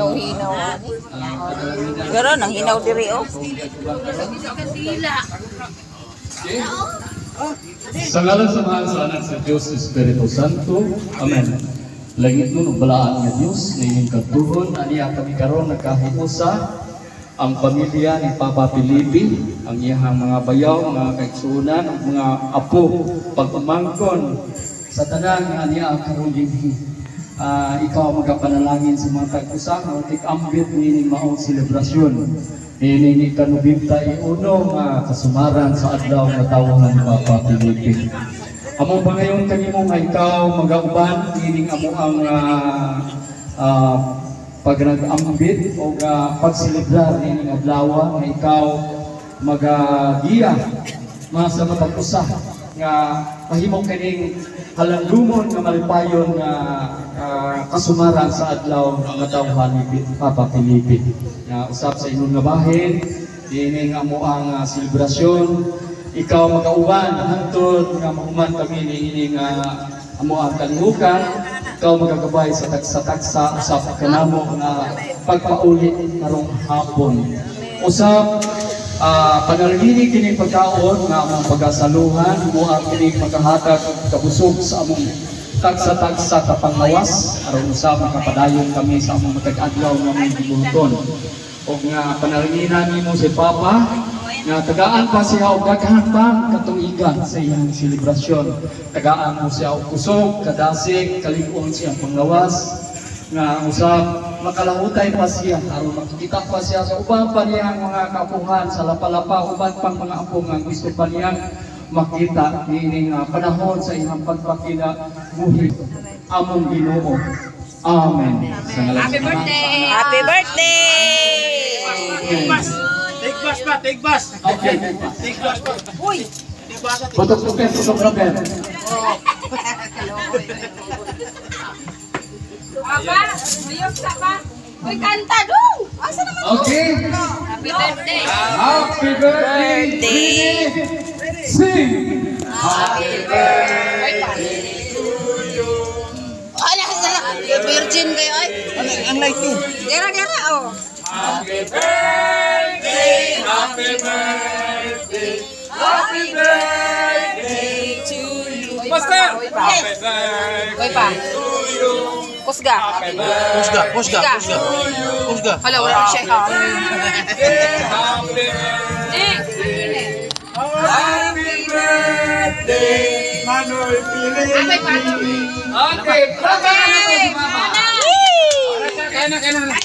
Hinaw. Pero nang hinaw diri oh. Sa ngalan sa Mahal sa Anak sa Diyos Espiritu Santo. Amen. Langit mo balaan nga Diyos, na inyong katuhon, aniya kami karon nagkahiusa, ang pamilya ni Papa Felipe, ang iyang mga bayaw, mga kaigsunan, mga apo, pag-umangkon, sa tanang aniya karon din. Ikaw magapanalangin sa mga tag-usa, mag-ambit ni maong selebrasyon. Ini kanubinta iuno nga kasumaran sa adlaw nga tawhan ni Papa Felipe. Amo pa ngayon kanimo nga ikaw magauban ining amo ang pag nag-ambit o pagselebrar ining adlaw nga ikaw magagiya mga sa matag-usa nga mahimong kining halandumon nga malipayon nga kasumaran sa adlaw nga tawhan ni Papa Felipe. Nga usap sa inyong nga bahin ining amo ang selebrasyon. Ikaw magauban hantod nga mahuman kami ni amo ang kalihukan. Ikaw magagabay sa tagsa-tagsa usap kanamo nga pagpauli karong hapon. Usap panalangini kini pagkaon nga among pagasaluhan mo ang kini pagkahatag kabusog sa among tagsa-tagsa kapanglawas aron usap makapadayon kami sa among matag-adlaw nga among gibuton. O nga panalanginan nimo si Papa nga tagaan pa siya og daghan pa katuigan sa iyang selebrasyon. Tagaan mo siya og kusog, kadasig, kalig-on siya panglawas nga usap makalahutay pa siya aron makikita pa siya sa uban pa niyang mga kaapuhan sa lapalapa, uban pang mga apo nga gusto pa niyang makita niining panahon sa iyang pagpakinabuhi among Ginoo. Amen. Happy birthday! Happy birthday! Take bus pa, take bus. Okay. Take bus pa. Uy! Photographer. Aba, mayok sa pa. Uy, kanta dong! Asa naman to? Okay. Happy birthday! Happy birthday! Sing! Happy birthday to you! Ala, sala! Virgin kayo ay! Ang light to. Dera, oh! Happy birthday! Happy birthday! Happy birthday to you! Master! Uy pa! Uy pa! Kusga! Pusga. Hala, wala siya. Happy birthday, Manoy Pili. Okay, bravo! Hey! Kaya na.